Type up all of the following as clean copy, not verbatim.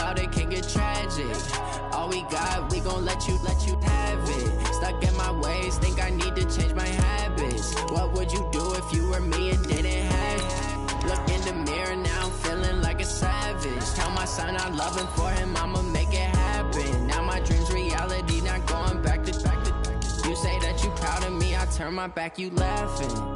about it can get tragic. All we got, we gon' let you have it. Stuck in my ways, think I need to change my habits. What would you do if you were me and didn't have it? Look in the mirror, now I'm feeling like a savage. Tell my son I love him, for him I'ma make it happen. Now my dream's reality, not going back to. You say that you proud of me, I turn my back, you laughing.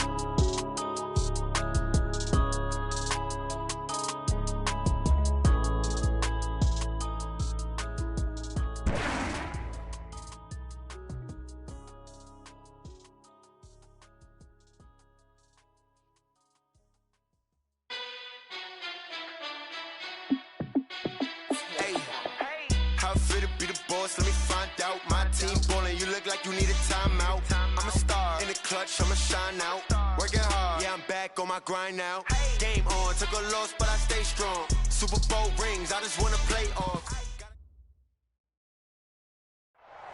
How fit to be the boss? Let me find out. My team ballin', you look like you need a timeout. I'm a star in the clutch, I'ma shine out. Working hard, yeah, I'm back on my grind now. Game on, took a loss, but I stay strong. Super Bowl rings, I just wanna play off.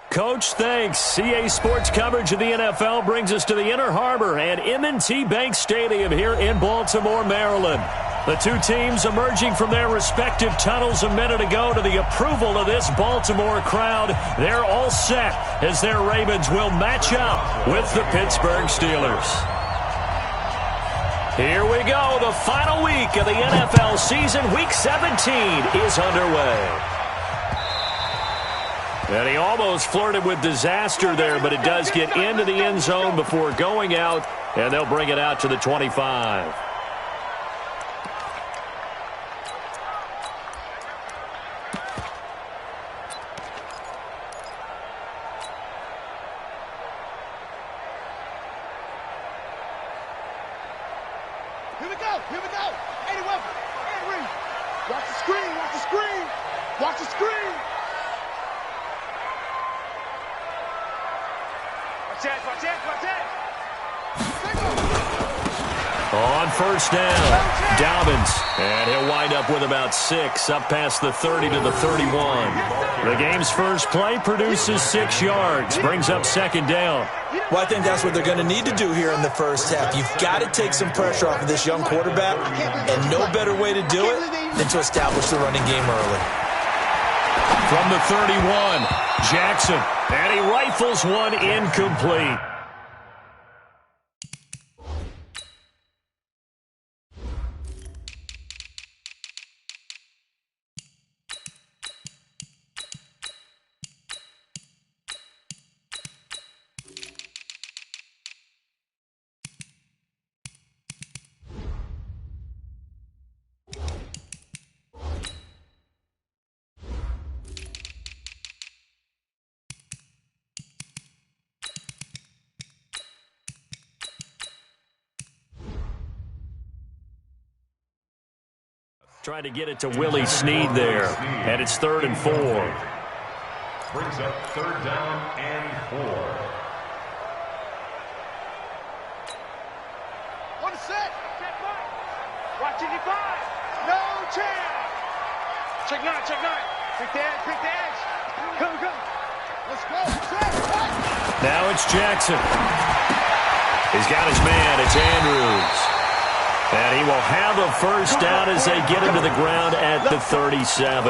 Coach, thanks. CA Sports coverage of the NFL brings us to the Inner Harbor and M&T Bank Stadium here in Baltimore, Maryland. The two teams emerging from their respective tunnels a minute ago to the approval of this Baltimore crowd. They're all set as their Ravens will match up with the Pittsburgh Steelers. Here we go. The final week of the NFL season. Week 17 is underway. And he almost flirted with disaster there, but it does get into the end zone before going out, and they'll bring it out to the 25. Here we go. 81. Henry. Watch the screen. Watch the screen. Watch it. On first down, Dobbins, and he'll wind up with about 6, up past the 30 to the 31. The game's first play produces 6 yards, brings up second down. Well, I think that's what they're going to need to do here in the first half. You've got to take some pressure off of this young quarterback, and no better way to do it than to establish the running game early. From the 31, Jackson, and he rifles one incomplete. Trying to get it to Willie Snead there, and it's 3rd and 4. Brings up 3rd down and 4. On the set. Watch it, 5. No chance. Check 9. Pick the edge. Go. Let's go. Set. Now it's Jackson. He's got his man. It's Andrews. And he will have a first down as they get him to the ground at the 37.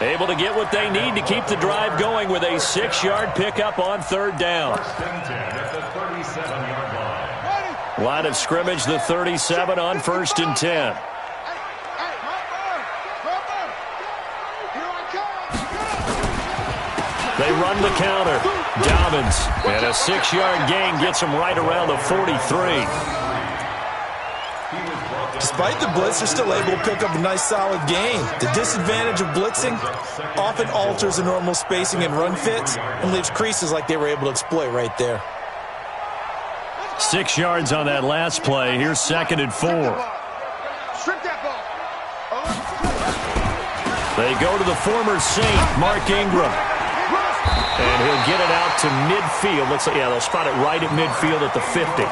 Able to get what they need to keep the drive going with a 6-yard pickup on 3rd down. First and 10 at the 37-yard line. Line of scrimmage, the 37 on 1st and 10. They run the counter. Dobbins, and a 6-yard gain gets him right around the 43. Despite the blitz, they're still able to pick up a nice, solid gain. The disadvantage of blitzing often alters the normal spacing and run fits and leaves creases like they were able to exploit right there. 6 yards on that last play. Here's 2nd and 4. They go to the former Saint, Mark Ingram. And he'll get it out to midfield. Looks like, yeah, they'll spot it right at midfield at the 50.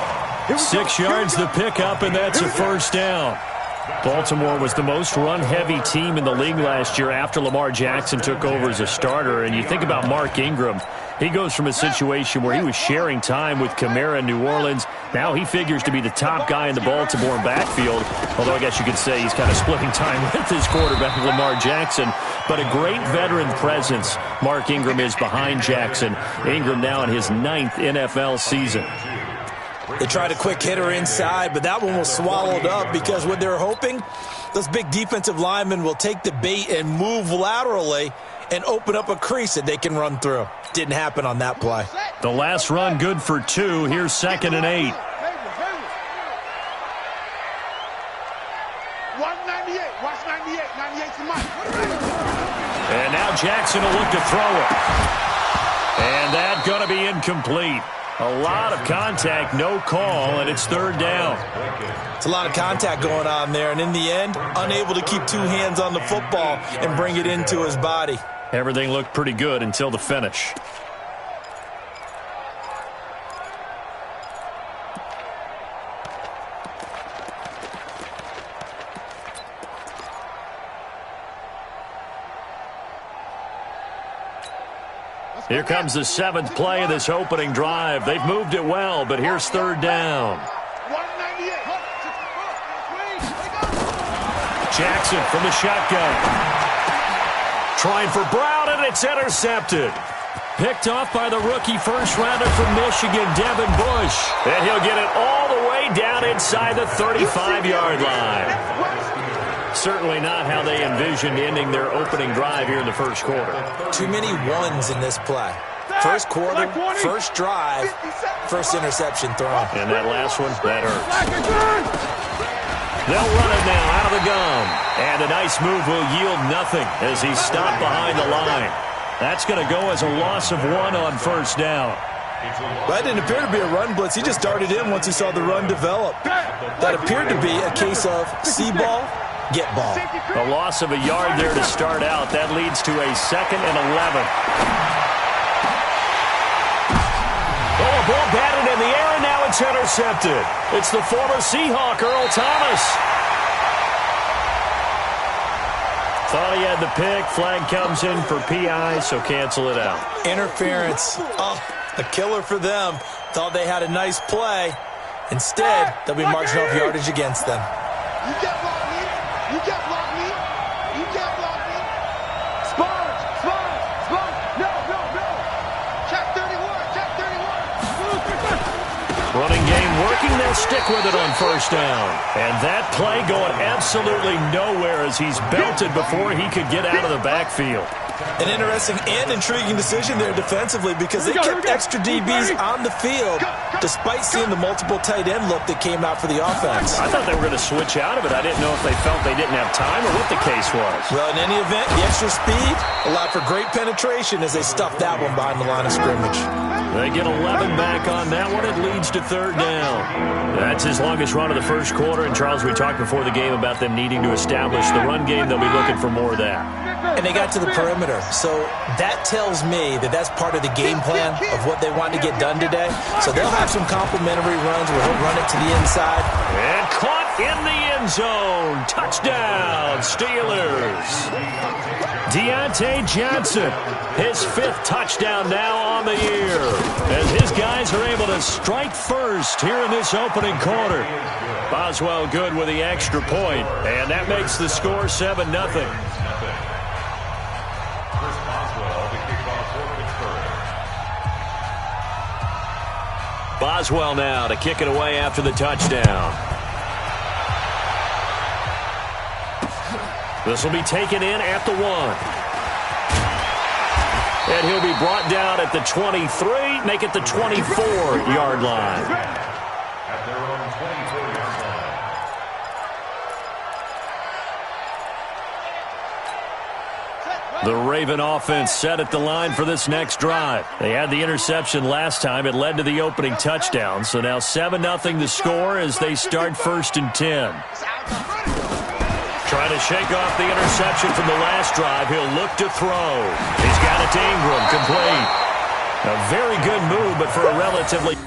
6 yards the pickup, and that's a first down. Baltimore was the most run-heavy team in the league last year after Lamar Jackson took over as a starter. And you think about Mark Ingram. He goes from a situation where he was sharing time with Kamara in New Orleans. Now he figures to be the top guy in the Baltimore backfield, although I guess you could say he's kind of splitting time with his quarterback, Lamar Jackson. But a great veteran presence Mark Ingram is behind Jackson. Ingram now in his 9th NFL season. They tried a quick hitter inside, but that one was swallowed up because what they're hoping, those big defensive linemen will take the bait and move laterally and open up a crease that they can run through. Didn't happen on that play. The last run good for 2. Here's 2nd and 8. 198. Watch 98. 98's the mic. And now Jackson will look to throw it. And that's going to be incomplete. A lot of contact, no call, and it's 3rd down. It's a lot of contact going on there, and in the end, unable to keep 2 hands on the football and bring it into his body. Everything looked pretty good until the finish. Here comes the 7th play of this opening drive. They've moved it well, but here's 3rd down. Jackson from the shotgun. Trying for Brown, and it's intercepted. Picked off by the rookie first-rounder from Michigan, Devin Bush. And he'll get it all the way down inside the 35-yard line. Certainly not how they envisioned ending their opening drive here in the first quarter. Too many ones in this play. First quarter, first drive, first interception thrown. And that last one, that hurts. They'll run it now out of the gun. And a nice move will yield nothing as he's stopped behind the line. That's going to go as a loss of 1 on 1st down. That didn't appear to be a run blitz. He just darted in once he saw the run develop. That appeared to be a case of see ball, get ball. A loss of a yard there to start out. That leads to a 2nd and 11. Oh, a ball batted in the air, and now it's intercepted. It's the former Seahawk, Earl Thomas. Thought he had the pick. Flag comes in for PI, so cancel it out. Interference. Oh, a killer for them. Thought they had a nice play. Instead, they'll be marching off yardage against them. You can't block me. You can't block me. You can't block me. Sponge. No. Check 31. Check 31. Running game working. They'll stick with it on 1st down. And that play going absolutely nowhere as he's belted before he could get out of the backfield. An interesting and intriguing decision there defensively because they kept extra DBs on the field despite seeing the multiple tight end look that came out for the offense. I thought they were going to switch out of it. I didn't know if they felt they didn't have time or what the case was. Well, in any event, the extra speed allowed for great penetration as they stuffed that one behind the line of scrimmage. They get 11 back on that one. It leads to 3rd down. That's his longest run of the first quarter. And, Charles, we talked before the game about them needing to establish the run game. They'll be looking for more of that. And they got to the perimeter. So that tells me that that's part of the game plan of what they want to get done today. So they'll have some complimentary runs where he'll run it to the inside. And caught in the end zone. Touchdown, Steelers. Deontay Johnson, his 5th touchdown now on the year, as his guys are able to strike first here in this opening quarter. Boswell good with the extra point, and that makes the score 7-0. Boswell now to kick it away after the touchdown. This will be taken in at the 1. And he'll be brought down at the 23, make it the 24-yard line. At their own 24-yard line. The Raven offense set at the line for this next drive. They had the interception last time. It led to the opening touchdown. So now 7-0 the score as they start 1st and 10. Trying to shake off the interception from the last drive. He'll look to throw. He's got it to Ingram, complete. A very good move, but for a relatively...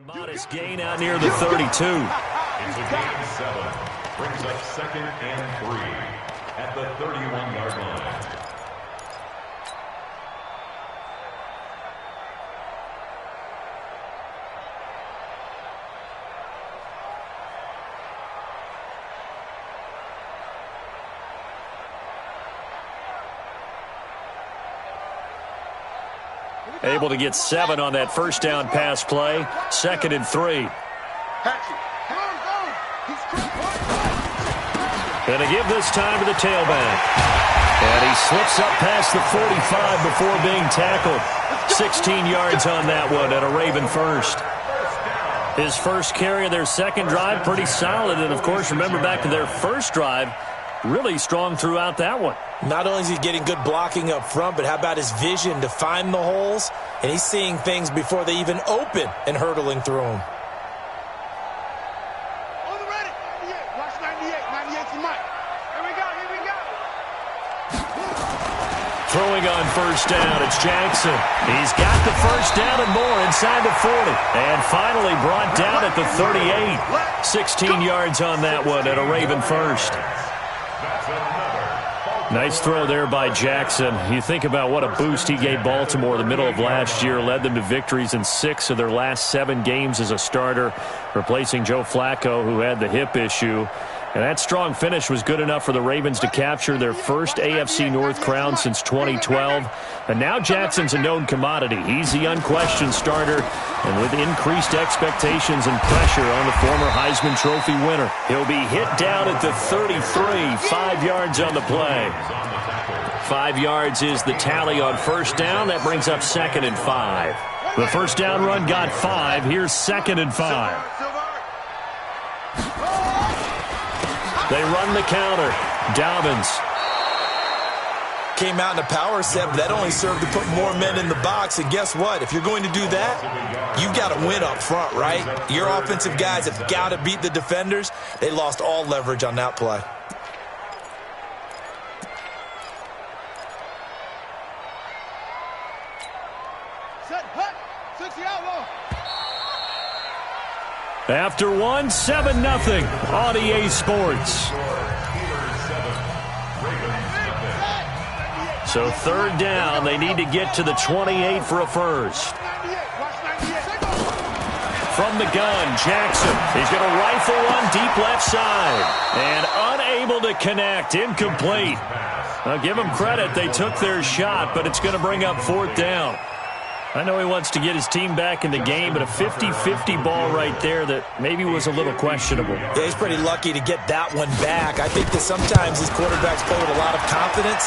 Modest gain out near the 32. Into game 7. Brings up 2nd and 3 at the 31-yard line. Able to get 7 on that first down pass play. 2nd and 3. Gonna give this time to the tailback. And he slips up past the 45 before being tackled. 16 yards on that one and a Raven first. His first carry of their second drive, pretty solid. And, of course, remember back to their first drive, really strong throughout that one. Not only is he getting good blocking up front, but how about his vision to find the holes? And he's seeing things before they even open and hurdling through them. On the ready. 98. Watch 98. 98's the mic. Here we go. Here we go. Throwing on first down, it's Jackson. He's got the first down and more inside the 40. And finally brought down at the 38. 16 yards on that one and a Raven first. Nice throw there by Jackson. You think about what a boost he gave Baltimore the middle of last year, led them to victories in 6 of their last 7 games as a starter, replacing Joe Flacco, who had the hip issue. And that strong finish was good enough for the Ravens to capture their first AFC North crown since 2012. And now Jackson's a known commodity. He's the unquestioned starter, and with increased expectations and pressure on the former Heisman Trophy winner, he'll be hit down at the 33, 5 yards on the play. 5 yards is the tally on first down. That brings up 2nd and 5. The first down run got 5. Here's 2nd and 5. They run the counter. Dobbins came out in a power set, but that only served to put more men in the box. And guess what? If you're going to do that, you've got to win up front, right? Your offensive guys have got to beat the defenders. They lost all leverage on that play. Set, hut. 60 outlaw. After 1, 7-0 on EA Sports. So 3rd down, they need to get to the 28 for a first. From the gun, Jackson. He's going to rifle one deep left side. And unable to connect, incomplete. Now give them credit, they took their shot, but it's going to bring up 4th down. I know he wants to get his team back in the game, but a 50-50 ball right there that maybe was a little questionable. Yeah, he's pretty lucky to get that one back. I think that sometimes these quarterbacks play with a lot of confidence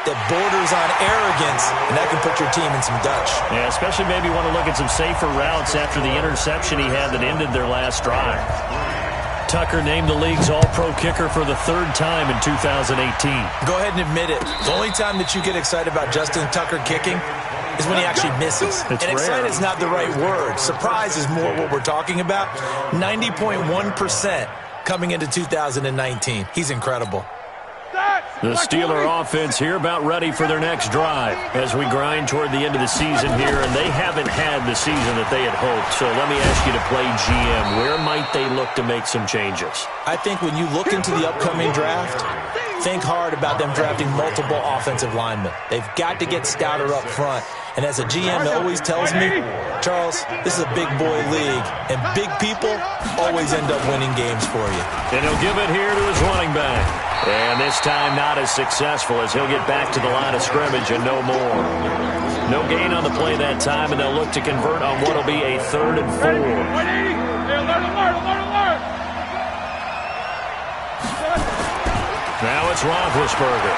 that borders on arrogance, and that can put your team in some Dutch. Yeah, especially maybe want to look at some safer routes after the interception he had that ended their last drive. Tucker named the league's all-pro kicker for the 3rd time in 2018. Go ahead and admit it. The only time that you get excited about Justin Tucker kicking is when he actually misses. It's and excited rare. is not the right word. Surprise is more what we're talking about. 90.1% coming into 2019. He's incredible. The Steeler offense here about ready for their next drive as we grind toward the end of the season here, and they haven't had the season that they had hoped. So let me ask you to play GM. Where might they look to make some changes? I think when you look into the upcoming draft, think hard about them drafting multiple offensive linemen. They've got to get stouter up front. And as a GM that always tells me, Charles, this is a big boy league, and big people always end up winning games for you. And he'll give it here to his running back. And this time not as successful as he'll get back to the line of scrimmage and no more. No gain on the play that time, and they'll look to convert on what will be a 3rd and 4. Now it's Roethlisberger.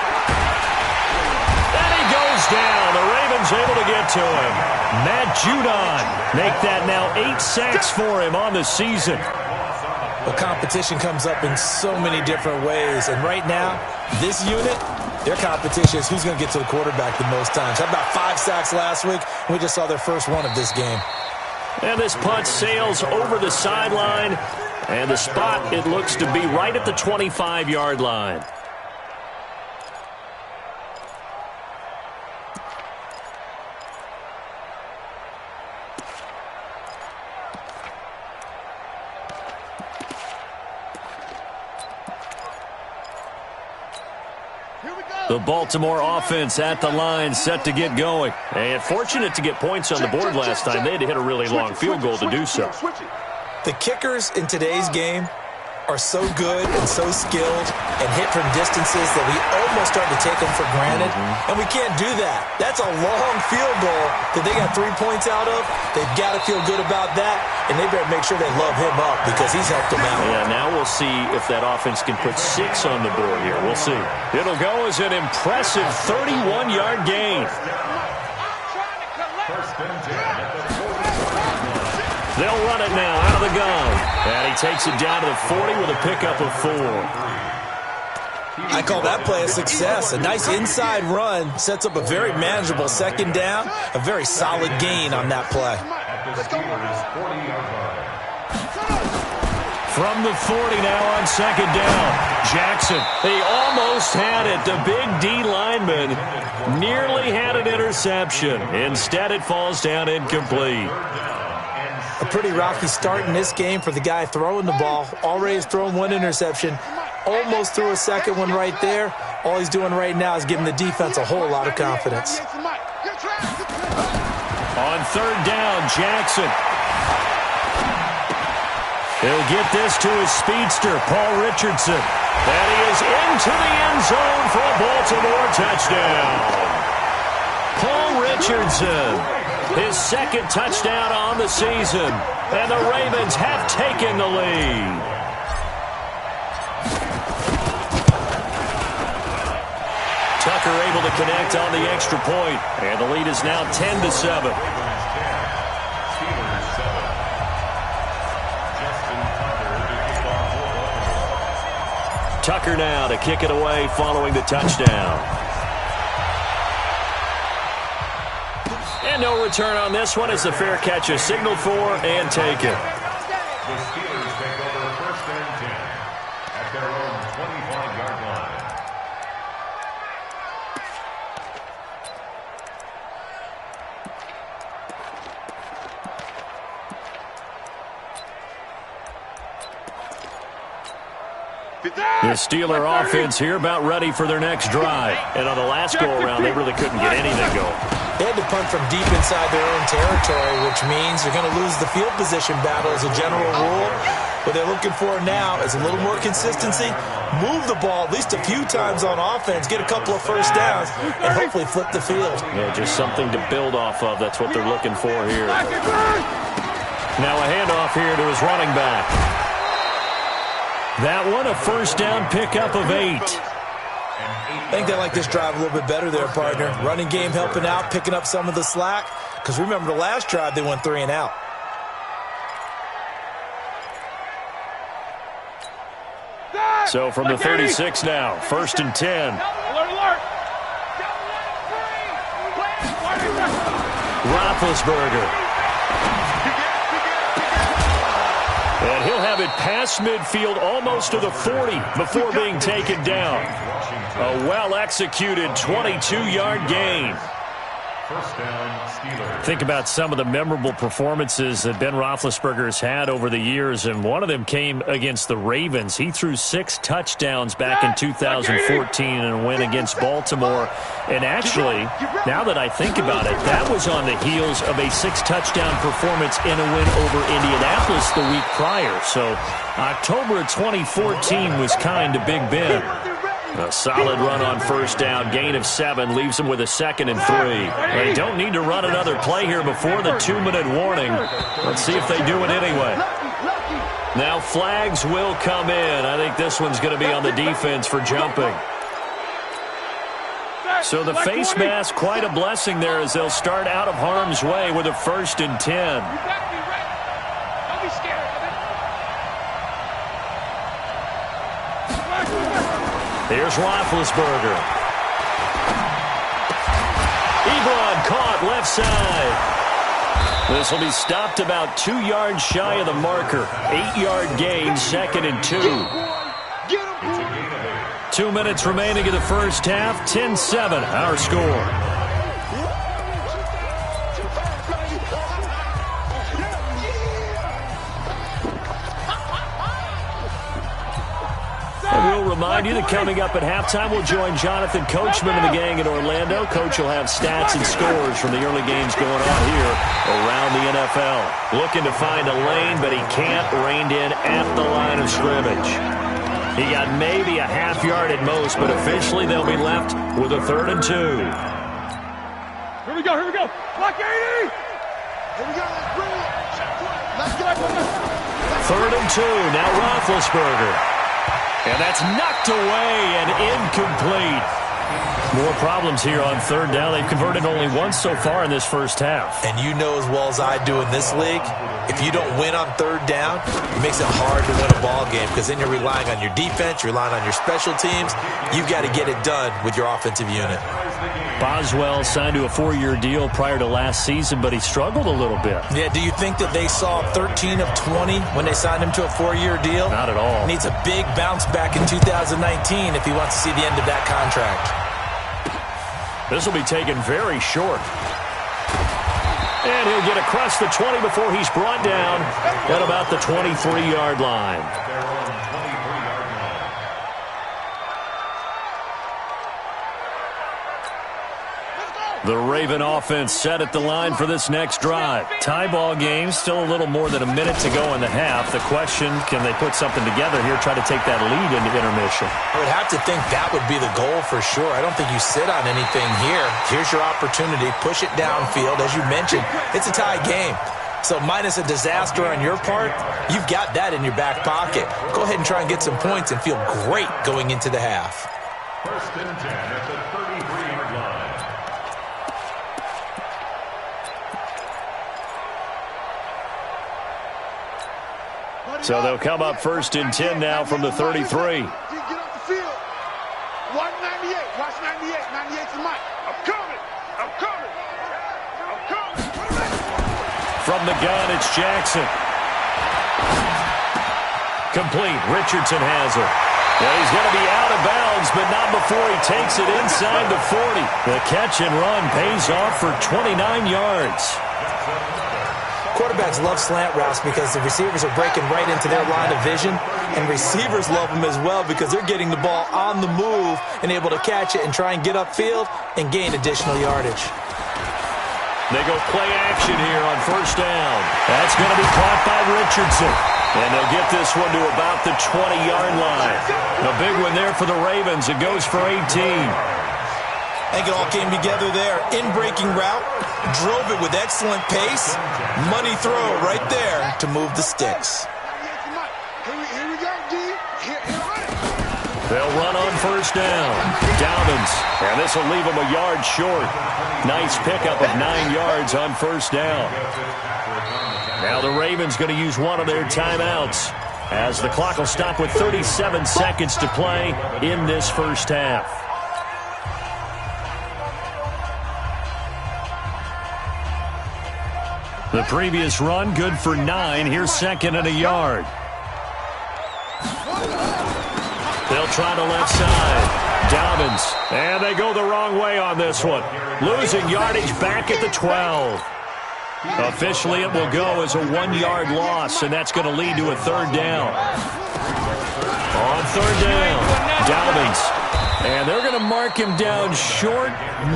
And he goes down. The Ravens able to get to him. Matt Judon make that now 8 sacks for him on the season. Well, competition comes up in so many different ways. And right now, this unit, their competition is who's going to get to the quarterback the most times. How about 5 sacks last week? We just saw their first one of this game. And this punt sails over the sideline. And the spot, it looks to be right at the 25-yard line. The Baltimore offense at the line, set to get going. And fortunate to get points on the board last time. They had to hit a really long field goal to do so. The kickers in today's game are so good and so skilled and hit from distances that we almost start to take them for granted. And we can't do that. That's a long field goal that they got 3 points out of. They've got to feel good about that, and they better make sure they love him up because he's helped them out. Yeah, now we'll see if that offense can put 6 on the board here. We'll see. It'll go as an impressive 31-yard gain. They'll run it now out of the gun. And he takes it down to the 40 with a pickup of 4. I call that play a success. A nice inside run sets up a very manageable second down. A very solid gain on that play. From the 40 now on second down. Jackson, he almost had it. The big D lineman nearly had an interception. Instead, it falls down incomplete. A pretty rocky start in this game for the guy throwing the ball. Already has thrown 1 interception. Almost threw a second one right there. All he's doing right now is giving the defense a whole lot of confidence. On third down, Jackson. He'll get this to his speedster, Paul Richardson. And he is into the end zone for a Baltimore touchdown. Paul Richardson. His second touchdown on the season. And the Ravens have taken the lead. Tucker able to connect on the extra point. And the lead is now 10-7. Tucker now to kick it away following the touchdown. And no return on this one as the fair catch is signaled for and taken. The Steelers take over 1st and 10 at their own 25-yard line. The Steeler offense here about ready for their next drive. And on the last go-around, they really couldn't get anything going. They had to punt from deep inside their own territory, which means they're going to lose the field position battle as a general rule. What they're looking for now is a little more consistency, move the ball at least a few times on offense, get a couple of first downs, and hopefully flip the field. Yeah, just something to build off of. That's what they're looking for here. Now a handoff here to his running back. That one, a first down pickup of 8. I think they like this drive a little bit better there, partner. Running game helping out, picking up some of the slack. Because remember, the last drive, they went 3 and out. So from the 36 now, 1st and 10. Roethlisberger. And he'll have it past midfield almost to the 40 before being taken down. A well-executed 22-yard gain. First down, Steelers. Think about some of the memorable performances that Ben Roethlisberger has had over the years, and one of them came against the Ravens. He threw 6 touchdowns back in 2014 in a win against Baltimore. And actually, now that I think about it, that was on the heels of a 6-touchdown performance in a win over Indianapolis the week prior. So October of 2014 was kind of Big Ben. A solid run on first down, gain of 7, leaves them with a 2nd and 3. They don't need to run another play here before the 2-minute warning. Let's see if they do it anyway. Now flags will come in. I think this one's going to be on the defense for jumping. So the face mask, quite a blessing there as they'll start out of harm's way with a 1st and 10. Here's Roethlisberger. Ebron caught left side. This will be stopped about 2 yards shy of the marker. 8-yard gain, 2nd and 2. 2 minutes remaining in the first half. 10-7, our score. remind you that coming up at halftime, we'll join Jonathan Coachman and the gang in Orlando. Coach will have stats and scores from the early games going on here around the NFL. Looking to find a lane, but he can't. Reined in at the line of scrimmage. He got maybe a half yard at most, but officially they'll be left with a 3rd and 2. Here we go, here we go. Block 80! Here we go, let's bring it. Let's get up. 3rd and 2, now Roethlisberger. And that's knocked away and incomplete. More problems here on 3rd down. They've converted only once so far in this first half. And you know as well as I do in this league, if you don't win on 3rd down, it makes it hard to win a ball game because then you're relying on your defense, you're relying on your special teams. You've got to get it done with your offensive unit. Boswell signed to a 4-year deal prior to last season, but he struggled a little bit. Yeah, do you think that they saw 13 of 20 when they signed him to a 4-year deal? Not at all. He needs a big bounce back in 2019 if he wants to see the end of that contract. This will be taken very short. And he'll get across the 20 before he's brought down at about the 23-yard line. The Raven offense set at the line for this next drive. Tie ball game, still a little more than a minute to go in the half. The question, can they put something together here, try to take that lead into intermission? I would have to think that would be the goal for sure. I don't think you sit on anything here. Here's your opportunity. Push it downfield. As you mentioned, it's a tie game. So minus a disaster on your part, you've got that in your back pocket. Go ahead and try and get some points and feel great going into the half. 1st and 10 at the 33-yard line. So they'll come up 1st and 10 now from the 33. Get off the field. Watch 98. Watch 98. 98's the mic. I'm coming. I'm coming. I'm coming. From the gun, it's Jackson. Complete. Richardson has it. Yeah, he's going to be out of bounds, but not before he takes it inside the 40. The catch and run pays off for 29 yards. Quarterbacks love slant routes because the receivers are breaking right into their line of vision, and receivers love them as well because they're getting the ball on the move and able to catch it and try and get upfield and gain additional yardage. They go play action here on 1st down. That's going to be caught by Richardson. And they'll get this one to about the 20-yard line. A big one there for the Ravens. It goes for 18. I think it all came together there. In-breaking route, drove it with excellent pace. Money throw right there to move the sticks. Here we go, D. They'll run on 1st down. Dobbins. And this will leave them a yard short. Nice pickup of 9 yards on 1st down. Now the Ravens going to use one of their timeouts as the clock will stop with 37 seconds to play in this first half. The previous run, good for 9. Here's 2nd and a yard. They'll try the left side. Dobbins. And they go the wrong way on this one. Losing yardage back at the 12. Officially, it will go as a 1-yard loss, and that's going to lead to a 3rd down. On 3rd down, Dobbins. And they're going to mark him down short,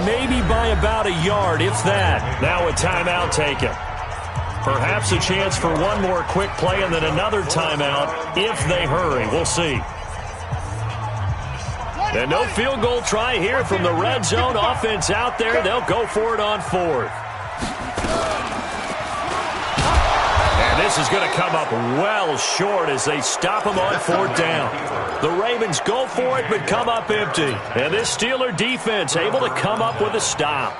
maybe by about a yard, if that. Now a timeout taken. Perhaps a chance for one more quick play and then another timeout if they hurry. We'll see. And no field goal try here from the red zone. Offense out there. They'll go for it on 4th. And this is going to come up well short as they stop him on 4th down. The Ravens go for it but come up empty. And this Steeler defense able to come up with a stop.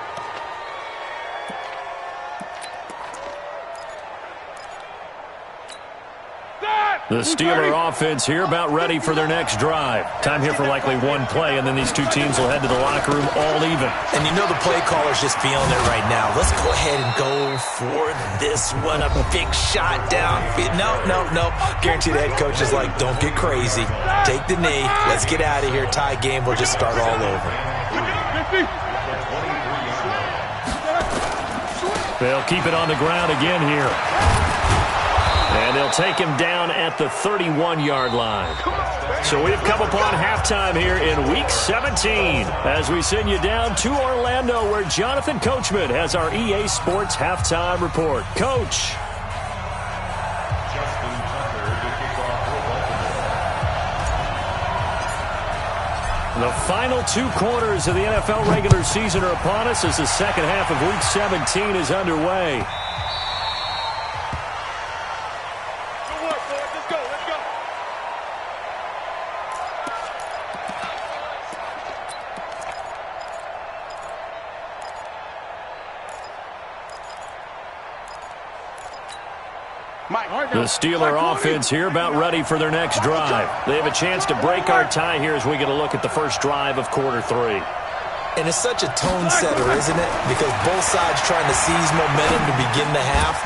The Steeler offense here about ready for their next drive. Time here for likely one play, and then these two teams will head to the locker room all even. And you know the play caller's just feeling it right now. Let's go ahead and go for this one. A big shot down. No. Guaranteed the head coach is like, don't get crazy. Take the knee. Let's get out of here. Tie game. We'll just start all over. They'll keep it on the ground again here. And they'll take him down at the 31-yard line. So we've come upon halftime here in Week 17 as we send you down to Orlando where Jonathan Coachman has our EA Sports halftime report. Coach. The final 2 quarters of the NFL regular season are upon us as the second half of Week 17 is underway. The Steeler offense here about ready for their next drive. They have a chance to break our tie here as we get a look at the first drive of quarter 3. And it's such a tone setter, isn't it? Because both sides trying to seize momentum to begin the half.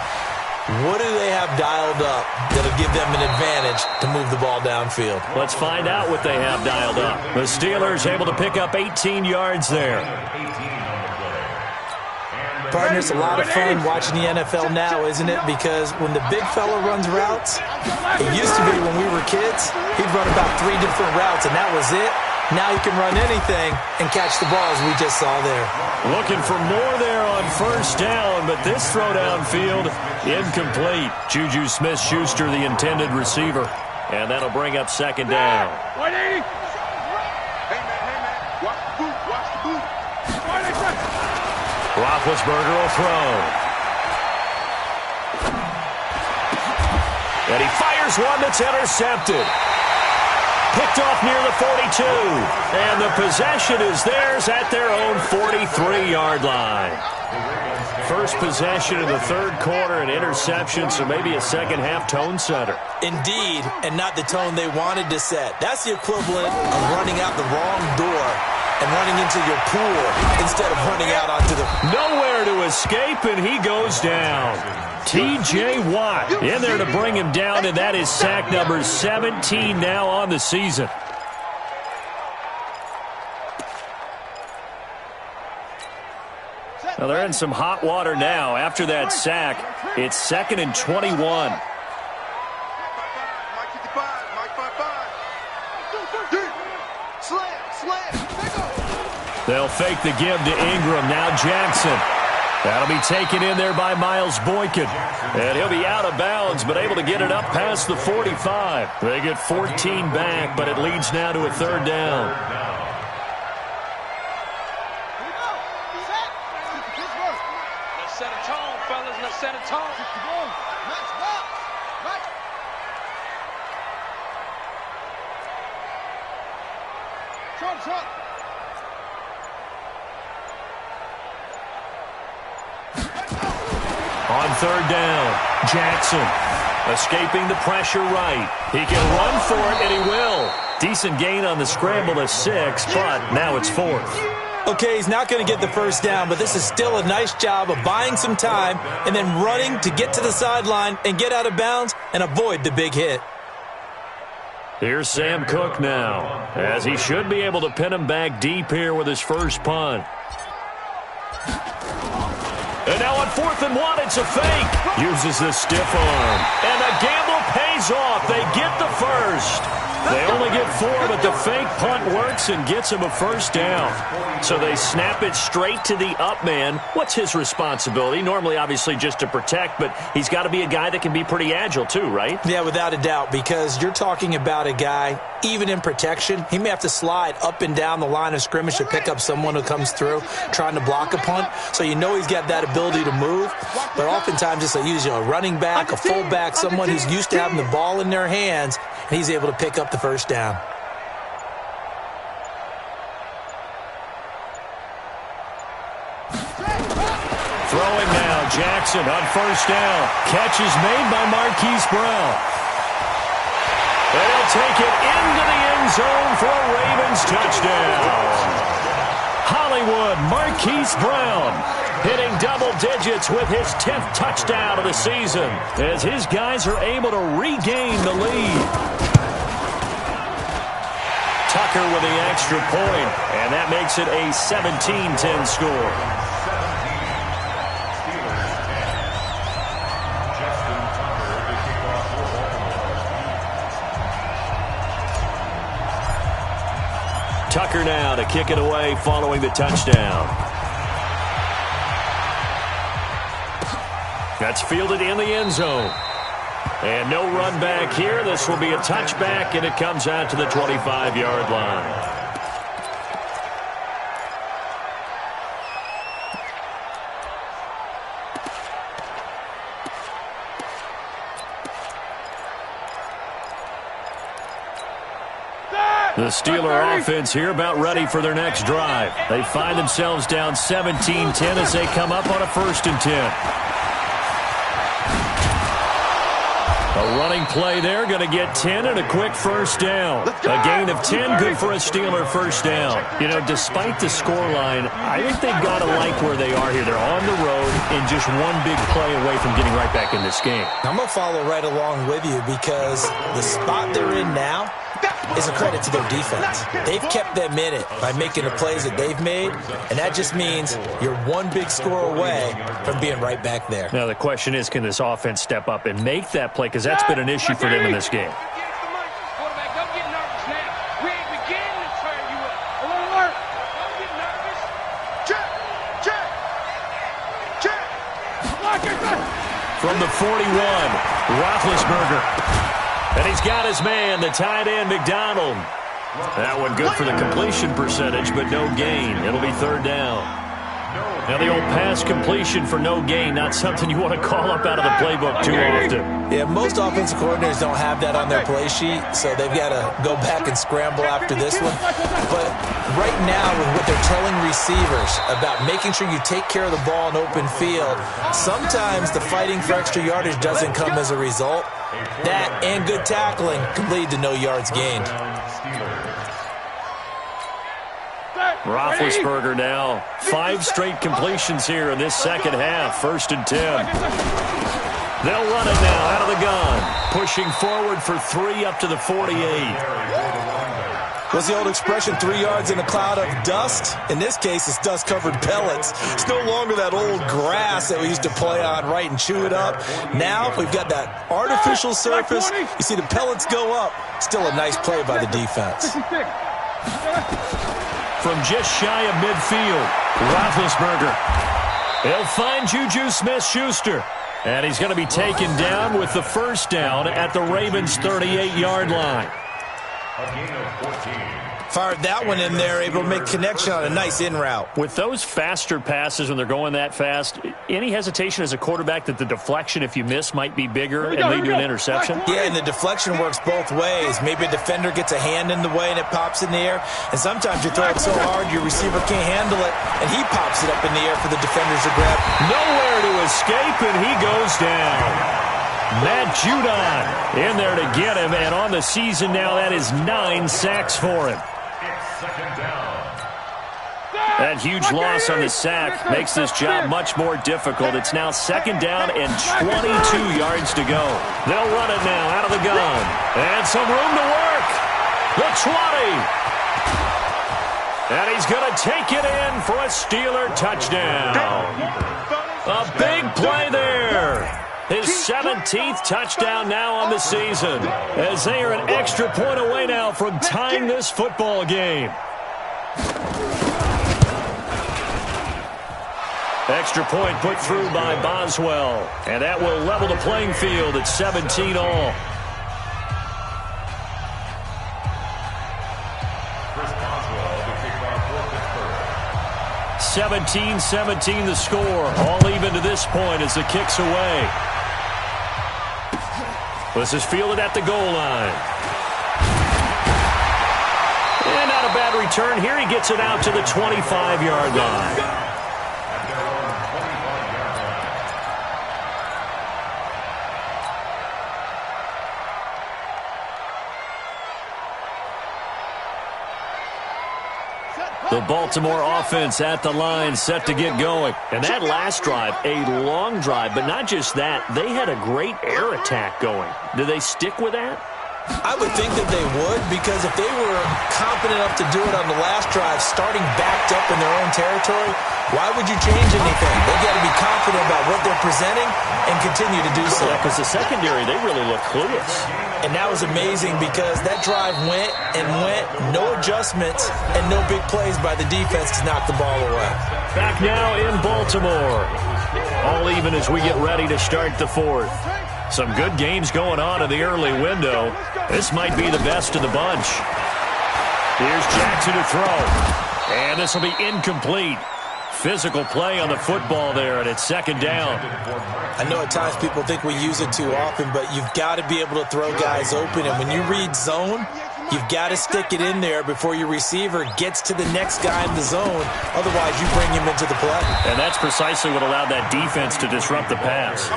What do they have dialed up that'll give them an advantage to move the ball downfield? Let's find out what they have dialed up. The Steelers able to pick up 18 yards there. Partner, it's a lot of fun watching the NFL now, isn't it? Because when the big fella runs routes, it used to be when we were kids, he'd run about 3 different routes, and that was it. Now he can run anything and catch the ball, as we just saw there. Looking for more there on first down, but this throw downfield, incomplete. Juju Smith-Schuster, the intended receiver, and that'll bring up second down. 180. Hey, man, watch the boot, watch the boot. Roethlisberger will throw. And he fires one that's intercepted. Picked off near the 42. And the possession is theirs at their own 43-yard line. First possession of the third quarter, an interception, so maybe a second-half tone setter. Indeed, and not the tone they wanted to set. That's the equivalent of running out the wrong door and running into your pool instead of running out onto the... Nowhere to escape, and he goes down. T.J. Watt in there to bring him down, and that is sack number 17 now on the season. Well, they're in some hot water now. After that sack, it's 2nd and 21. They'll fake the give to Ingram. Now Jackson. That'll be taken in there by Miles Boykin. And he'll be out of bounds, but able to get it up past the 45. They get 14 back, but it leads now to a third down. Let's set a tone, fellas. Let's set a tone. On third down, Jackson escaping the pressure right. He can run for it, and he will. Decent gain on the scramble to 6, but now it's 4th. Okay, he's not going to get the first down, but this is still a nice job of buying some time and then running to get to the sideline and get out of bounds and avoid the big hit. Here's Sam Cook now, as he should be able to pin him back deep here with his first punt. And now on 4th and 1, it's a fake. Uses the stiff arm. And the gamble pays off. They get the first. They only get 4, but the fake punt works and gets him a first down. So they snap it straight to the up man. What's his responsibility? Normally, obviously, just to protect, but he's got to be a guy that can be pretty agile too, right? Yeah, without a doubt, because you're talking about a guy, even in protection, he may have to slide up and down the line of scrimmage to pick up someone who comes through trying to block a punt. So you know he's got that ability to move, but oftentimes it's usually a running back, a fullback, someone who's used to having the ball in their hands, and he's able to pick up the first down. Throwing now, Jackson on first down. Catch is made by Marquise Brown. They'll take it into the end zone for a Ravens touchdown. Hollywood, Marquise Brown, hitting double digits with his 10th touchdown of the season as his guys are able to regain the lead. Tucker with the extra point, and that makes it a 17-10 score. Tucker now to kick it away following the touchdown. That's fielded in the end zone. And no run back here. This will be a touchback, and it comes out to the 25-yard line. The Steeler offense here about ready for their next drive. They find themselves down 17-10 as they come up on a 1st and 10. A running play there, going to get 10 and a quick first down. A gain of 10, good for a Steeler first down. You know, despite the scoreline, I think they've got to like where they are here. They're on the road and just one big play away from getting right back in this game. I'm going to follow right along with you because the spot they're in now is a credit to their defense. They've kept them in it by making the plays that they've made, and that just means you're one big score away from being right back there. Now, the question is, can this offense step up and make that play? Because that's been an issue for them in this game. Quarterback, don't get nervous now. We ain't beginning to turn you up. Alert. Don't get nervous. Check. Check. Check. From the 41, Roethlisberger. And he's got his man, the tight end, McDonald. That one good for the completion percentage, but no gain. It'll be 3rd down. Now the old pass completion for no gain, not something you want to call up out of the playbook too often. Yeah, most offensive coordinators don't have that on their play sheet, so they've got to go back and scramble after this one. But right now, with what they're telling receivers about making sure you take care of the ball in open field, sometimes the fighting for extra yardage doesn't come as a result. That and good tackling can lead to no yards gained. Roethlisberger now. 5 straight completions here in this second half. 1st and 10. They'll run it now out of the gun. Pushing forward for 3 up to the 48. What's the old expression, 3 yards in a cloud of dust? In this case, it's dust-covered pellets. It's no longer that old grass that we used to play on, right, and chew it up. Now we've got that artificial surface. You see the pellets go up. Still a nice play by the defense. From just shy of midfield, Roethlisberger. He'll find Juju Smith-Schuster. And he's going to be taken down with the 1st down at the Ravens' 38-yard line. A gain of 14. Fired that one in there, able to make connection on a nice in route. With those faster passes when they're going that fast, any hesitation as a quarterback that the deflection, if you miss, might be bigger and lead to an interception? Yeah, and the deflection works both ways. Maybe a defender gets a hand in the way and it pops in the air. And sometimes you throw it so hard your receiver can't handle it, and he pops it up in the air for the defenders to grab. Nowhere to escape, and he goes down. Matt Judon in there to get him, and on the season now, that is 9 sacks for him. That huge loss on the sack makes this job much more difficult. It's now 2nd down and 22 yards to go. They'll run it now out of the gun. And some room to work. The 20. And he's going to take it in for a Steeler touchdown. A big play there. His 17th touchdown now on the season, as they are an extra point away now from tying this football game. Extra point put through by Boswell, and that will level the playing field at 17 all. Chris Boswell, the kickoff for Pittsburgh. 17-17 the score, all even to this point as the kick's away. This is fielded at the goal line. And not a bad return here. He gets it out to the 25-yard line. The Baltimore offense at the line, set to get going. And that last drive, a long drive, but not just that. They had a great air attack going. Do they stick with that? I would think that they would, because if they were confident enough to do it on the last drive, starting backed up in their own territory, Why would you change anything? They got to be confident about what they're presenting and continue to do so. Yeah, because the secondary, they really look clueless. And that was amazing because that drive went and went, no adjustments and no big plays by the defense to knock the ball away. Back now in Baltimore. All even as we get ready to start the fourth. Some good games going on in the early window. This might be the best of the bunch. Here's Jackson to throw. And this will be incomplete. Physical play on the football there, and it's second down. I know at times people think we use it too often, but you've got to be able to throw guys open. And when you read zone, you've got to stick it in there before your receiver gets to the next guy in the zone. Otherwise, you bring him into the play. And that's precisely what allowed that defense to disrupt the pass.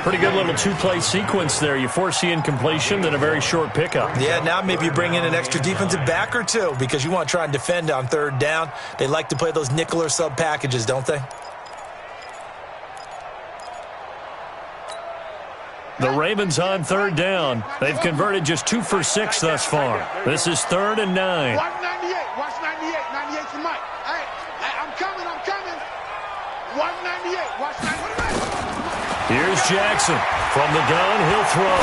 Pretty good little two-play sequence there. You force the incompletion, then a very short pickup. Yeah, now maybe you bring in an extra defensive back or two because you want to try and defend on third down. They like to play those nickel or sub packages, don't they? The Ravens on third down. They've converted just 2 for 6 thus far. This is 3rd and 9. Watch 98. Watch 98. 98 for Mike. Hey, I'm coming. Watch 98. Watch 98. Here's Jackson. From the gun, he'll throw.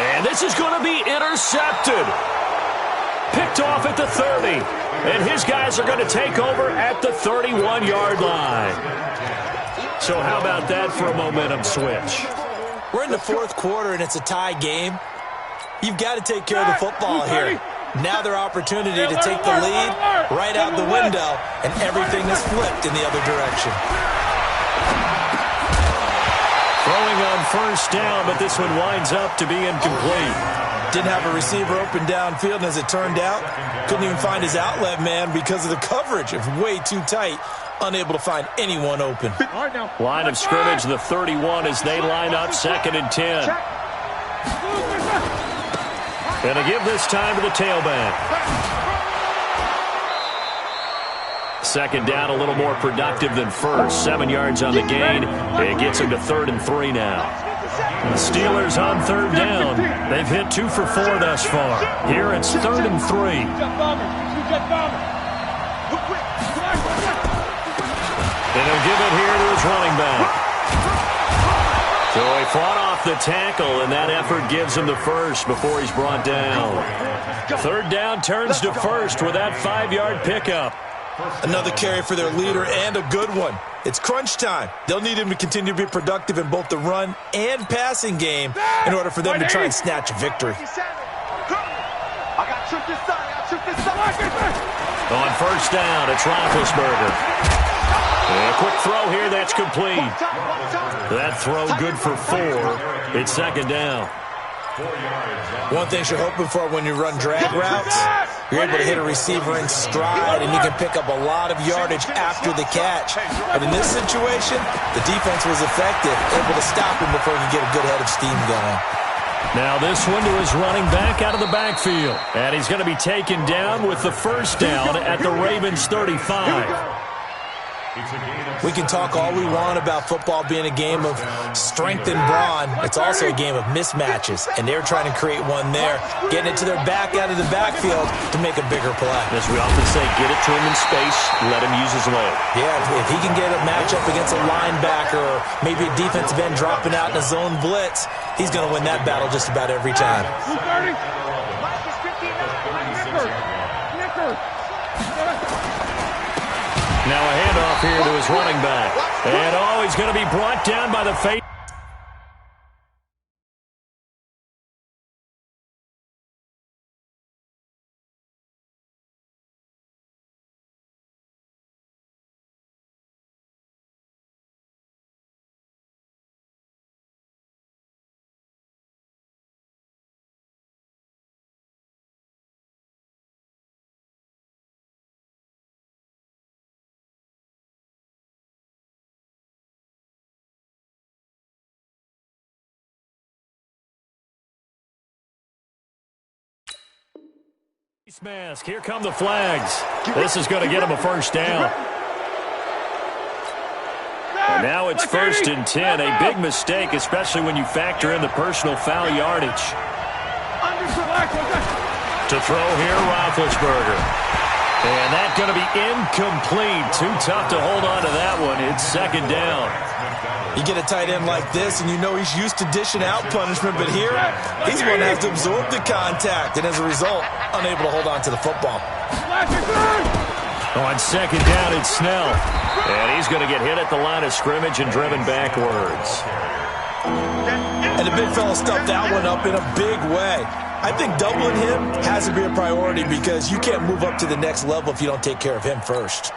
And this is going to be intercepted. Picked off at the 30. And his guys are going to take over at the 31-yard line. So how about that for a momentum switch? We're in the fourth quarter, and it's a tie game. You've got to take care of the football here. Now their opportunity to take the lead right out the window, and everything is flipped in the other direction. Throwing on first down, but this one winds up to be incomplete. Didn't have a receiver open downfield, and as it turned out, couldn't even find his outlet man because of the coverage. It's way too tight, unable to find anyone open. Line of scrimmage, the 31 as they line up 2nd and 10. And they give this time to the tailback. Second down, a little more productive than first. 7 yards on the gain. It gets him to 3rd and 3 now. The Steelers on third down. They've hit 2 for 4 thus far. Here it's 3rd and 3. And he'll give it here to his running back. So he fought off the tackle, and that effort gives him the first before he's brought down. 3rd down turns to first with that 5-yard pickup. Another carry for their leader and a good one. It's crunch time. They'll need him to continue to be productive in both the run and passing game in order for them to try and snatch a victory. On first down, it's Roethlisberger. And a quick throw here, that's complete. That throw good for 4. It's 2nd down. One thing you're hoping for when you run drag routes, you're able to hit a receiver in stride, and you can pick up a lot of yardage after the catch. But in this situation, the defense was effective, able to stop him before he could get a good head of steam going. Now this one to his running back out of the backfield. And he's going to be taken down with the first down at the Ravens 35. We can talk all we want about football being a game of strength and brawn. It's also a game of mismatches, and they're trying to create one there, getting it to their back out of the backfield to make a bigger play. As we often say, get it to him in space, let him use his leg. Yeah, if he can get a matchup against a linebacker or maybe a defensive end dropping out in a zone blitz, he's going to win that battle just about every time. Now a handoff here to his running back. And, he's going to be brought down by the face. Mask. Here come the flags. This is going to get him a first down. And now it's 1st and 10. A big mistake, especially when you factor in the personal foul yardage. To throw here, Roethlisberger. And that's going to be incomplete. Too tough to hold on to that one. It's second down. You get a tight end like this, and you know he's used to dishing out punishment, but here, he's the one that has to absorb the contact, and as a result, unable to hold on to the football. On second down, it's Snell. And he's going to get hit at the line of scrimmage and driven backwards. And the big fella stuffed that one up in a big way. I think doubling him has to be a priority because you can't move up to the next level if you don't take care of him first.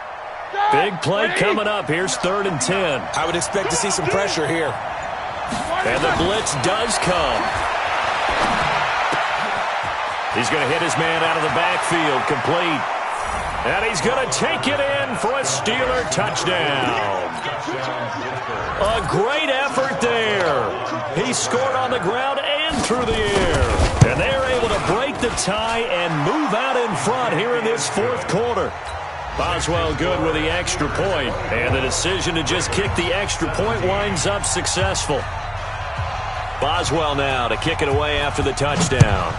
Big play coming up. Here's 3rd and 10. I would expect to see some pressure here. And the blitz does come. He's going to hit his man out of the backfield, complete. And he's going to take it in for a Steeler touchdown. A great effort there. He scored on the ground and through the air. And they're able to break the tie and move out in front here in this 4th quarter. Boswell good with the extra point, and the decision to just kick the extra point winds up successful. Boswell now to kick it away after the touchdown.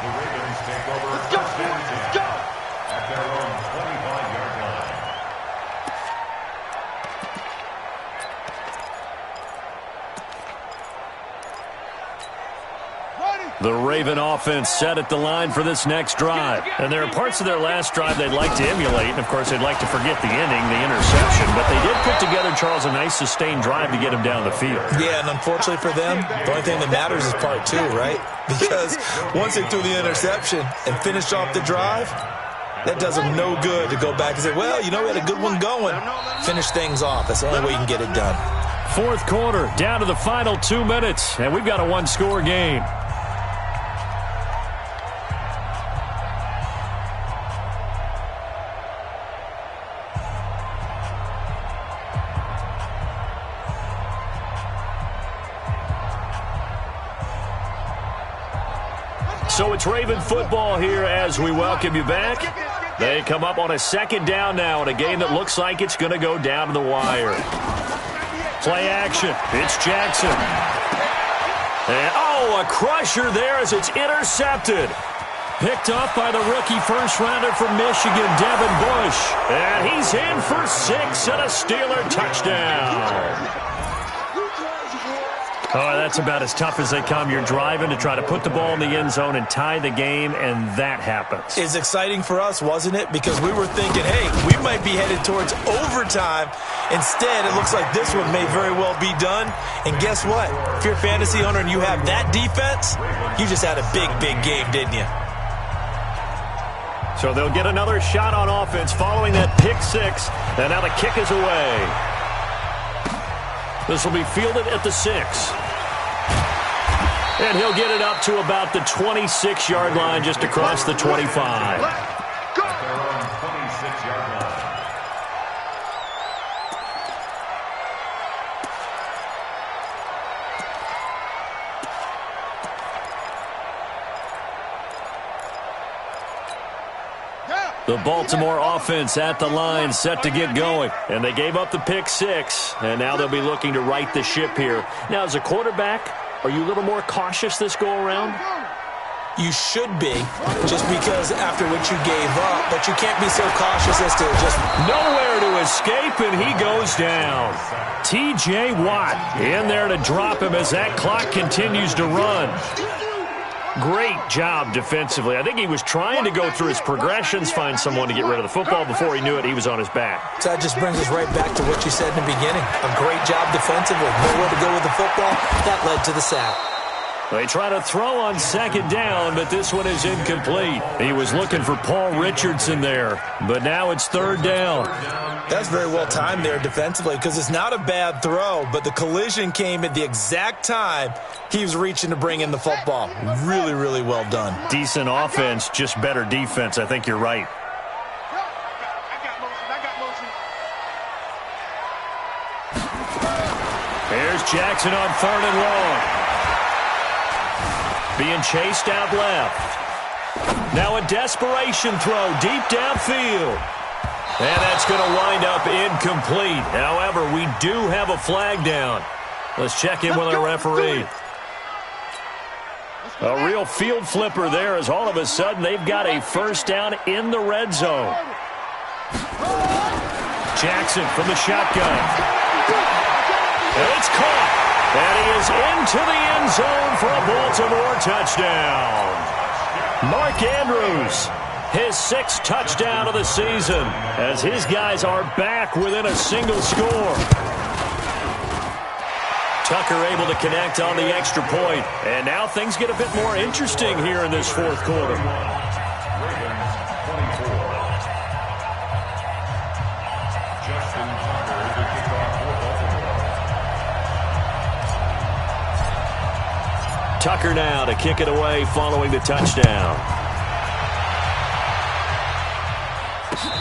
The Ravens take over first and 10 at their own 25-yard line. The Raven offense set at the line for this next drive. And there are parts of their last drive they'd like to emulate. And, of course, they'd like to forget the ending, the interception. But they did put together, Charles, a nice sustained drive to get him down the field. Yeah, and unfortunately for them, the only thing that matters is part 2, right? Because once they threw the interception and finished off the drive, that does them no good to go back and say, well, you know, we had a good one going. Finish things off. That's the only way you can get it done. 4th quarter, down to the final 2 minutes. And we've got a one-score game. So it's Raven football here as we welcome you back. They come up on a 2nd down now in a game that looks like it's going to go down to the wire. Play action. It's Jackson. And, a crusher there as it's intercepted. Picked up by the rookie first-rounder from Michigan, Devin Bush. And he's in for 6 and a Steeler touchdown. Oh, that's about as tough as they come. You're driving to try to put the ball in the end zone and tie the game, and that happens. It's exciting for us, wasn't it? Because we were thinking, hey, we might be headed towards overtime. Instead, it looks like this one may very well be done. And guess what? If you're a fantasy owner and you have that defense, you just had a big, big game, didn't you? So they'll get another shot on offense following that pick 6, and now the kick is away. This will be fielded at the 6. And he'll get it up to about the 26-yard line, just across the 25. At their own 26-yard line. The Baltimore offense at the line, set to get going. And they gave up the pick 6, and now they'll be looking to right the ship here. Now, as a quarterback, are you a little more cautious this go-around? You should be, just because after what you gave up, but you can't be so cautious as to just... Nowhere to escape, and he goes down. T.J. Watt in there to drop him as that clock continues to run. Great job defensively. I think he was trying to go through his progressions, find someone to get rid of the football. Before he knew it, he was on his back. So that just brings us right back to what you said in the beginning. A great job defensively. Nowhere to go with the football. That led to the sack. They try to throw on 2nd down, but this one is incomplete. He was looking for Paul Richardson there, but now it's 3rd down. That's very well timed there defensively because it's not a bad throw, but the collision came at the exact time he was reaching to bring in the football. Really, really well done. Decent offense, just better defense. I think you're right. There's Jackson on 3rd and long. Being chased out left. Now a desperation throw deep downfield. And that's going to wind up incomplete. However, we do have a flag down. Let's check in with our referee. A real field flipper there as all of a sudden they've got a first down in the red zone. Jackson from the shotgun. And it's caught. And he is into the end zone for a Baltimore touchdown. Mark Andrews, his 6th touchdown of the season, as his guys are back within a single score. Tucker able to connect on the extra point. And now things get a bit more interesting here in this 4th quarter. Tucker now to kick it away following the touchdown.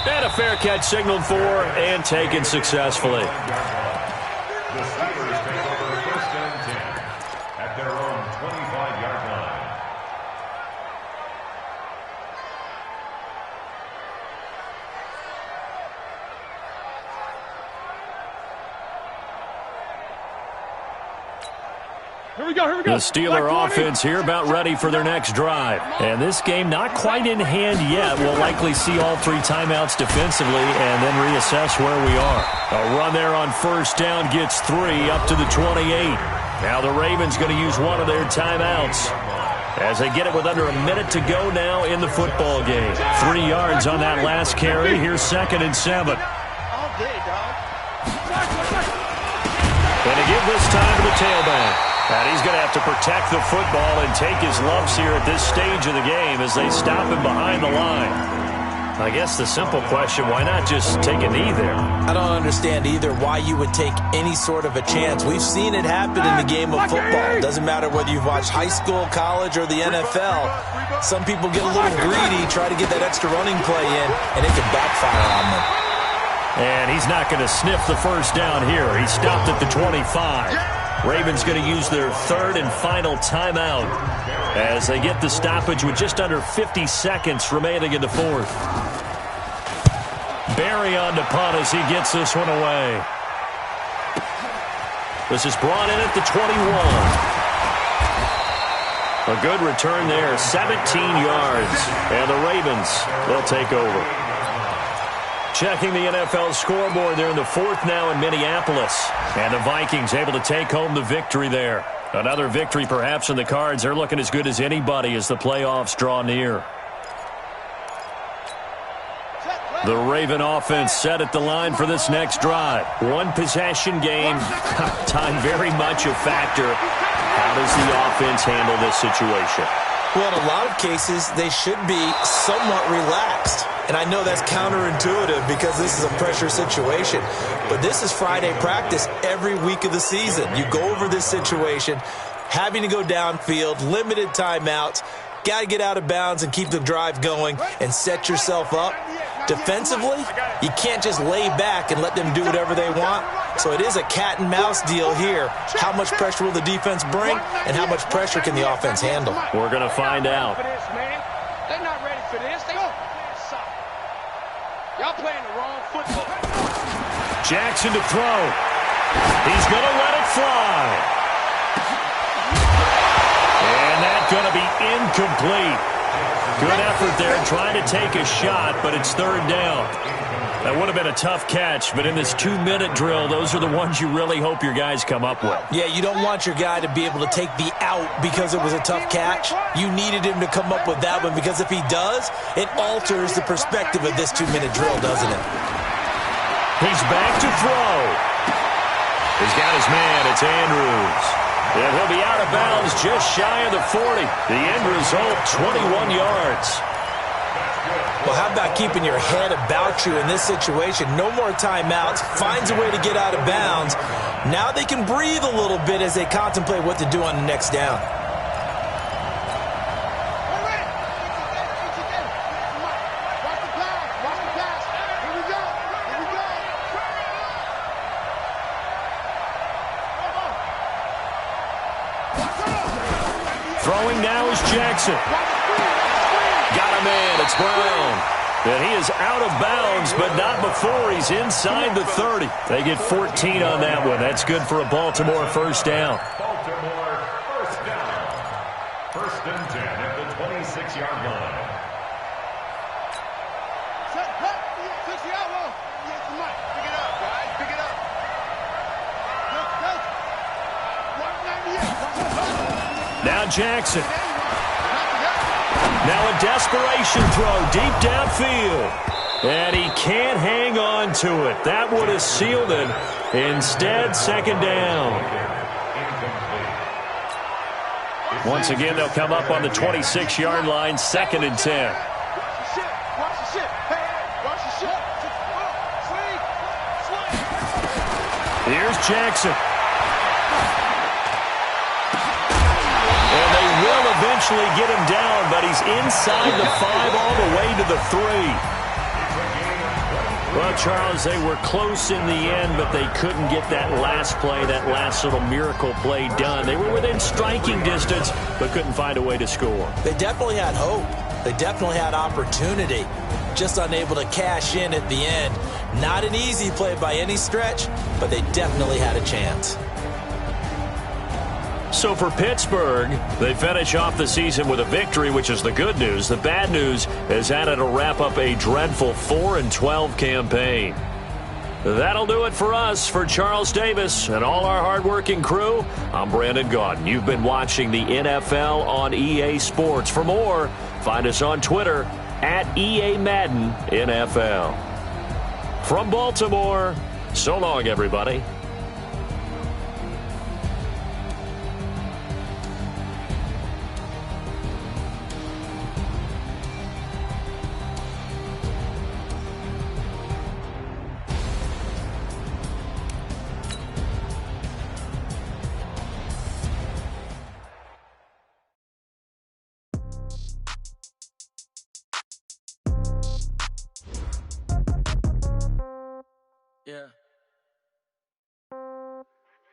And a fair catch signaled for and taken successfully. The Steelers take over 1st and 10 at their own 25-yard line. Here we go. The Steeler offense here about ready for their next drive. And this game not quite in hand yet. We'll likely see all 3 timeouts defensively and then reassess where we are. A run there on first down gets 3 up to the 28. Now the Ravens going to use one of their timeouts as they get it with under a minute to go now in the football game. 3 yards on that last carry. Here's 2nd and 7. All day, dog. And to give this time to the tailback. And he's going to have to protect the football and take his lumps here at this stage of the game as they stop him behind the line. I guess the simple question, why not just take a knee there? I don't understand either why you would take any sort of a chance. We've seen it happen in the game of football. It doesn't matter whether you've watched high school, college, or the NFL. Some people get a little greedy, try to get that extra running play in, and it can backfire on them. And he's not going to sniff the first down here. He stopped at the 25. Ravens going to use their 3rd and final timeout as they get the stoppage with just under 50 seconds remaining in the 4th. Barry on to punt as he gets this one away. This is brought in at the 21. A good return there, 17 yards. And the Ravens will take over. Checking the NFL scoreboard, they're in the 4th now in Minneapolis. And the Vikings able to take home the victory there. Another victory perhaps in the cards. They're looking as good as anybody as the playoffs draw near. The Raven offense set at the line for this next drive. 1 possession game. Time very much a factor. How does the offense handle this situation? Well, in a lot of cases, they should be somewhat relaxed. And I know that's counterintuitive because this is a pressure situation. But this is Friday practice every week of the season. You go over this situation, having to go downfield, limited timeouts, got to get out of bounds and keep the drive going and set yourself up. Defensively, you can't just lay back and let them do whatever they want. So it is a cat and mouse deal here. How much pressure will the defense bring and how much pressure can the offense handle? We're going to find out. They're not ready for this. Y'all playing the wrong football. Jackson to throw. He's going to let it fly. And that's going to be incomplete. Good effort there trying to take a shot, but it's 3rd down. That would have been a tough catch, but in this 2-minute drill, those are the ones you really hope your guys come up with. Yeah, you don't want your guy to be able to take the out because it was a tough catch. You needed him to come up with that one because if he does, it alters the perspective of this 2-minute drill, doesn't it? He's back to throw. He's got his man. It's Andrews. And he'll be out of bounds just shy of the 40. The end result, 21 yards. Well, how about keeping your head about you in this situation? No more timeouts. Finds a way to get out of bounds. Now they can breathe a little bit as they contemplate what to do on the next down. Throwing now is Jackson. Got a man. It's Brown. And he is out of bounds, but not before he's inside the 30. They get 14 on that one. That's good for a Baltimore first down. Baltimore first down. 1st and Jackson. Now a desperation throw deep downfield. And he can't hang on to it. That would have sealed it. Instead, second down. Once again, they'll come up on the 26-yard line, 2nd and 10. Here's Jackson. And they will eventually get him down, but he's inside the 5 all the way to the 3. Well, Charles, they were close in the end, but they couldn't get that last play, that last little miracle play done. They were within striking distance, but couldn't find a way to score. They definitely had hope. They definitely had opportunity. Just unable to cash in at the end. Not an easy play by any stretch, but they definitely had a chance. So for Pittsburgh, they finish off the season with a victory, which is the good news. The bad news is had to wrap up a dreadful 4-12 campaign. That'll do it for us. For Charles Davis and all our hardworking crew, I'm Brandon Gaudin. You've been watching the NFL on EA Sports. For more, find us on Twitter at EA Madden NFL. From Baltimore, so long, everybody.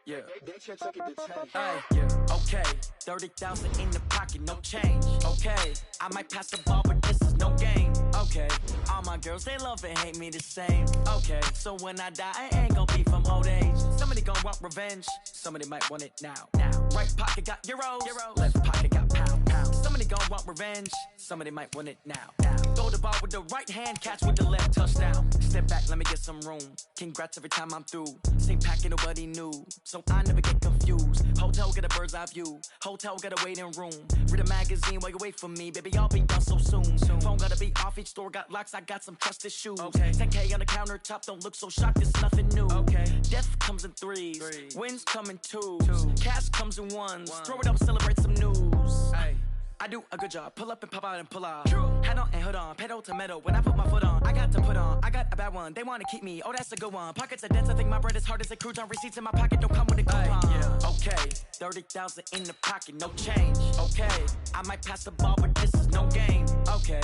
Yeah. Okay. 30,000 in the pocket, no change. Okay. I might pass the ball, but this is no game. Okay. All my girls, they love and hate me the same. Okay. So when I die, I ain't gonna be from old age. Somebody gonna want revenge. Somebody might want it now. Right pocket got euros. Left pocket got pound. Somebody gonna want revenge. Somebody might want it now. Throw the ball with the right hand, catch with the left, touchdown. Step back, let me get some room. Congrats every time I'm through. Same packet, nobody knew. So I never get confused. Hotel get a bird's eye view. Hotel get a waiting room. Read a magazine while you wait for me. Baby, I'll be done so soon. Phone gotta be off, each store got locks. I got some trusted shoes. Okay. 10K on the countertop, don't look so shocked, it's nothing new. Okay. Death comes in threes. Wins come in twos. Cash comes in ones. Throw it up, celebrate some news. Ay. I do a good job. Pull up and pop out and pull off. Hat on and hood on. Pedal to metal. When I put my foot on, I got to put on. I got a bad one. They want to keep me. Oh, that's a good one. Pockets are dense. I think my bread is hard as a crouton. Receipts in my pocket don't come with a coupon. Yeah. Okay. 30,000 in the pocket. No change. Okay. I might pass the ball, but this is no game. Okay.